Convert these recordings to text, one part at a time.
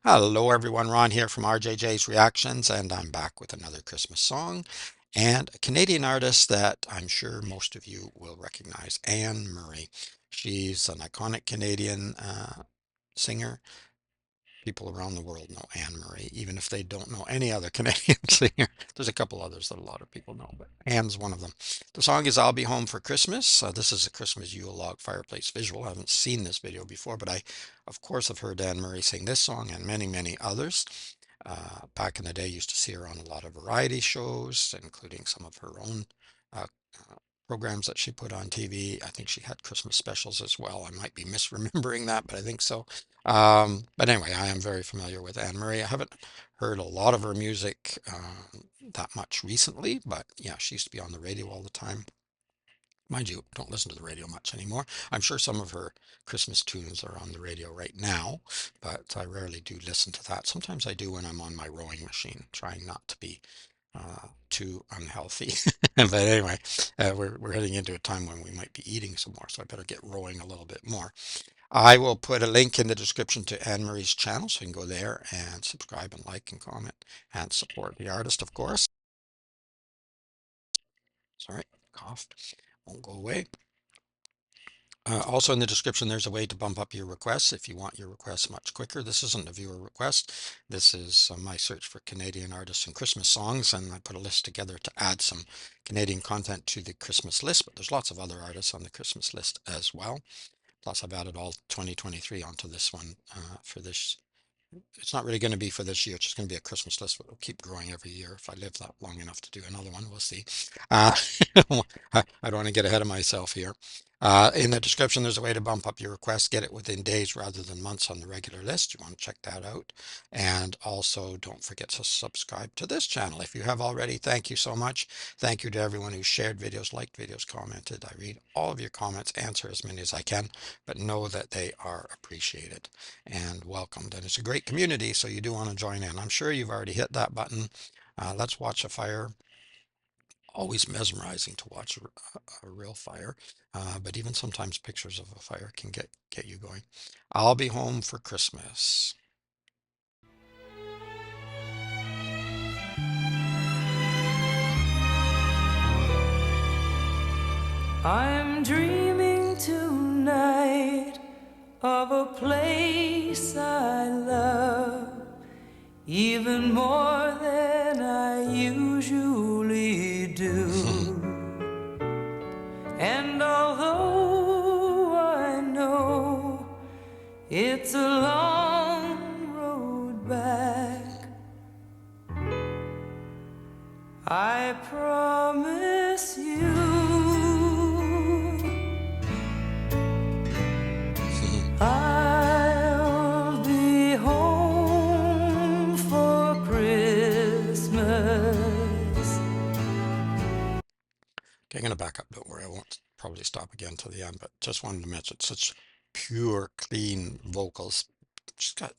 Hello, everyone. Ron here from RJJ's Reactions, and I'm back with another Christmas song and a Canadian artist that I'm sure most of you will recognize, Anne Murray. She's an iconic Canadian singer. People around the world know Anne Murray, even if they don't know any other Canadian singer. There's a couple others that a lot of people know, but Anne's one of them. The song is I'll Be Home for Christmas. This is a Christmas Yule log fireplace visual. I haven't seen this video before, but I, of course, have heard Anne Murray sing this song and many, many others. Back in the day, used to see her on a lot of variety shows, including some of her own uh, programs that she put on TV. I think she had Christmas specials as well. I might be misremembering that, but I think so. But anyway, I am very familiar with Anne Murray. I haven't heard a lot of her music that much recently, but yeah, she used to be on the radio all the time. Mind you, don't listen to the radio much anymore. I'm sure some of her Christmas tunes are on the radio right now, but I rarely do listen to that. Sometimes I do when I'm on my rowing machine, trying not to be too unhealthy. But anyway, we're heading into a time when we might be eating some more, so I better get rowing a little bit more. I will put a link in the description to Anne Marie's channel, so you can go there and subscribe and like and comment and support the artist, of course. Sorry, cough won't go away. Also in the description, there's a way to bump up your requests if you want your requests much quicker. This isn't a viewer request. This is my search for Canadian artists and Christmas songs, and I put a list together to add some Canadian content to the Christmas list, but there's lots of other artists on the Christmas list as well. Plus, I've added all 2023 onto this one for this. It's not really going to be for this year. It's just going to be a Christmas list, but it'll keep growing every year. If I live that long enough to do another one, we'll see. Uh, I don't want to get ahead of myself here. In the description, there's a way to bump up your request, get it within days rather than months on the regular list. You want to check that out. And also, don't forget to subscribe to this channel. If you have already, thank you so much. Thank you to everyone who shared videos, liked videos, commented. I read all of your comments, answer as many as I can, but know that they are appreciated and welcomed. And it's a great community, so you do want to join in. I'm sure you've already hit that button. Let's watch a fire. Always mesmerizing to watch a real fire, but even sometimes pictures of a fire can get you going. I'll be home for Christmas. I'm dreaming tonight of a place I love, even more than I usually do. And although I know it's a long road back, I promise you I'll be home for Christmas. Okay, I'm going to back up. Don't worry, I won't probably stop again till the end, but just wanted to mention such pure, clean vocals. She's got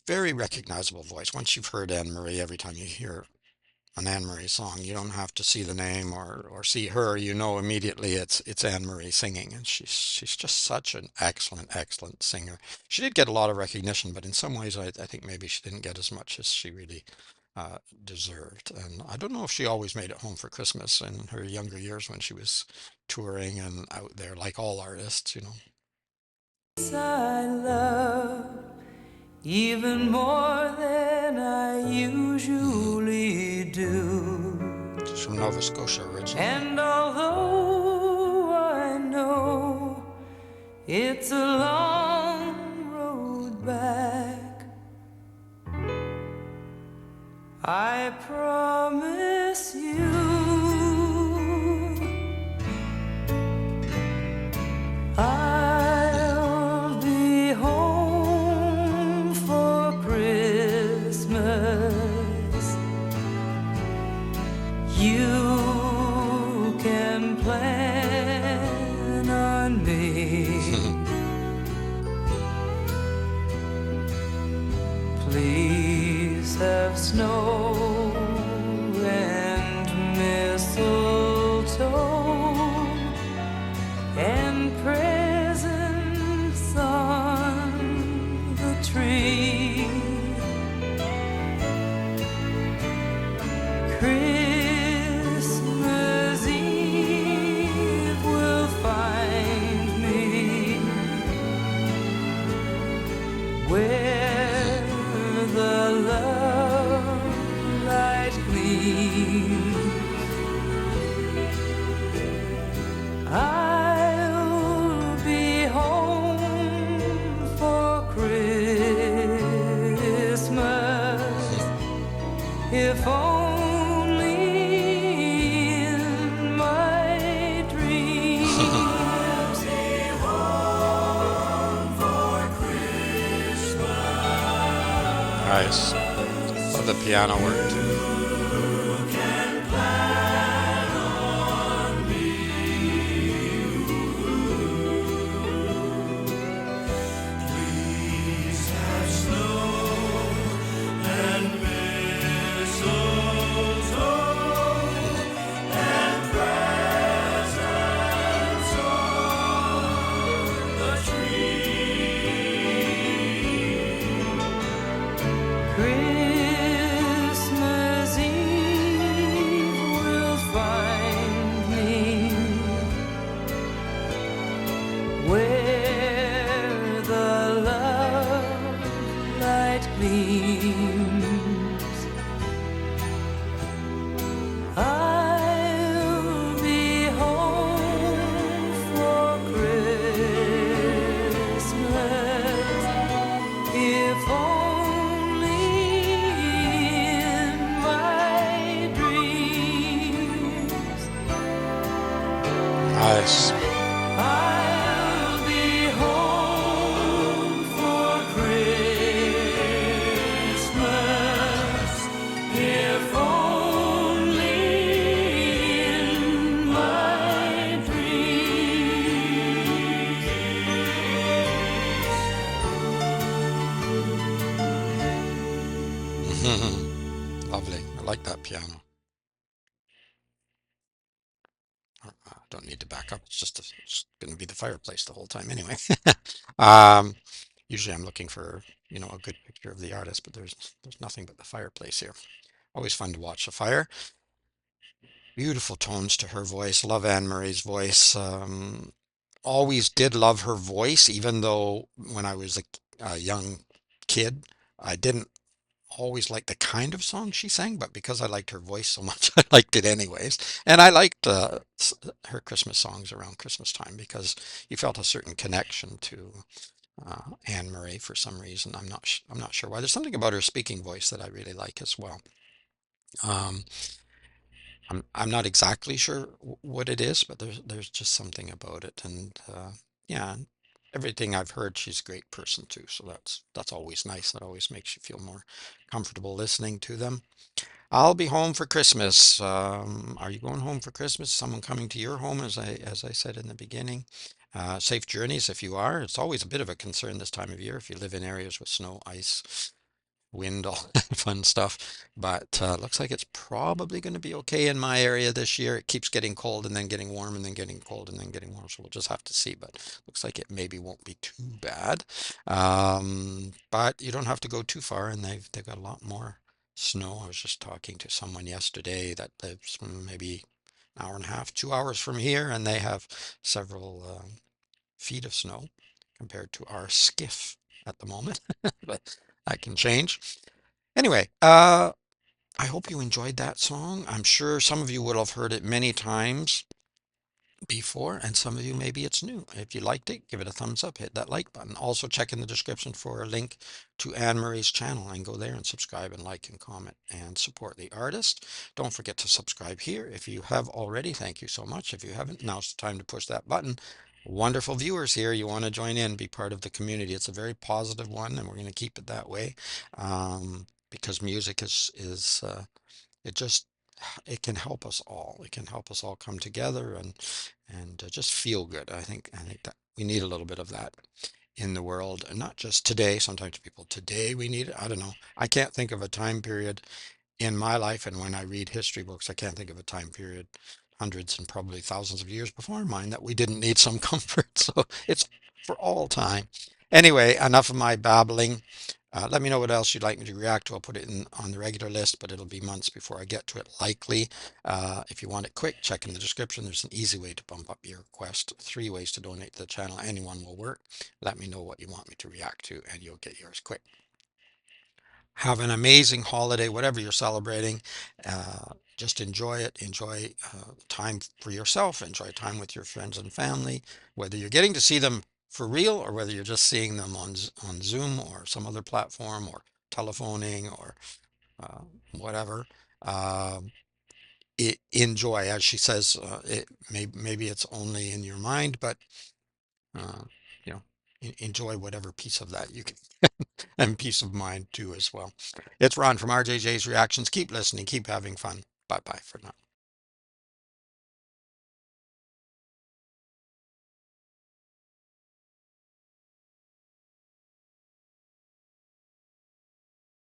very recognizable voice. Once you've heard Anne Marie, every time you hear an Anne Marie song, you don't have to see the name or see her. You know immediately it's Anne Marie singing, and she's just such an excellent singer. She did get a lot of recognition, but in some ways I think maybe she didn't get as much as she really deserved. And I don't know if she always made it home for Christmas in her younger years when she was touring and out there like all artists, you know. I love even more than I usually do. She's from Nova Scotia originally. And although I know it's a long road back, I promise you I'll be home for Christmas. You can plan on me. Please have snow and mistletoe and presents on the tree. where the love light gleams. I'll be home for Christmas, if only in my dreams. Nice. Love the piano work too. Christmas Eve will find me where the love light gleams. I'll be home for Christmas, if only in my dreams. Nice. I'll be home for Christmas, if only in my Lovely. I like that piano. Don't need to back up. It's going to be the fireplace the whole time anyway. um, Usually I'm looking for, a good picture of the artist, but there's nothing but the fireplace here. Always fun to watch the fire. Beautiful tones to her voice. Love Anne Marie's voice. Always did love her voice, even though when I was a young kid, I didn't always like the kind of song she sang, but because I liked her voice so much, I liked it anyways. And I liked her Christmas songs around Christmas time because you felt a certain connection to Anne Marie for some reason. I'm not sure why. There's something about her speaking voice that I really like as well. Um, I'm not exactly sure what it is, but there's just something about it, and yeah, everything I've heard, she's a great person too. So that's always nice. That always makes you feel more comfortable listening to them. I'll be home for Christmas. Are you going home for Christmas? Someone coming to your home, as I said in the beginning. Safe journeys if you are. It's always a bit of a concern this time of year if you live in areas with snow, ice, wind, all that fun stuff. But looks like it's probably going to be okay in my area this year. It keeps getting cold and then getting warm and then getting cold and then getting warm. So we'll just have to see. But looks like it maybe won't be too bad. But you don't have to go too far, and they've got a lot more snow. I was just talking to someone yesterday that lives maybe an hour and a half, 2 hours from here, and they have several feet of snow compared to our skiff at the moment. But that can change. Anyway, I hope you enjoyed that song. I'm sure some of you will have heard it many times before, and some of you maybe it's new. If you liked it, give it a thumbs up, hit that like button. Also, check in the description for a link to Anne Marie's channel and go there and subscribe and like and comment and support the artist. Don't forget to subscribe here. If you have already, thank you so much. If you haven't, now's the time to push that button. Wonderful viewers here. You want to join in, be part of the community. It's a very positive one, and we're going to keep it that way because music is it just it can help us all. It can help us all come together and just feel good. I think that we need a little bit of that in the world, and not just today. Sometimes people today we need it. I don't know. I can't think of a time period in my life, and when I read history books, I can't think of a time period hundreds and probably thousands of years before mine that we didn't need some comfort. So it's for all time. Anyway, enough of my babbling. Let me know what else you'd like me to react to. I'll put it in on the regular list, but it'll be months before I get to it, likely. If you want it quick, check in the description. There's an easy way to bump up your request. 3 ways to donate to the channel. Any one will work. Let me know what you want me to react to, and you'll get yours quick. Have an amazing holiday, whatever you're celebrating. Just enjoy it. Enjoy time for yourself. Enjoy time with your friends and family, whether you're getting to see them for real or whether you're just seeing them on Zoom or some other platform or telephoning or uh, whatever. Uh, Enjoy, as she says, maybe it's only in your mind, but uh, you know, enjoy whatever piece of that you can and peace of mind too as well. It's Ron from RJJ's Reactions. Keep listening, keep having fun. Bye bye for now.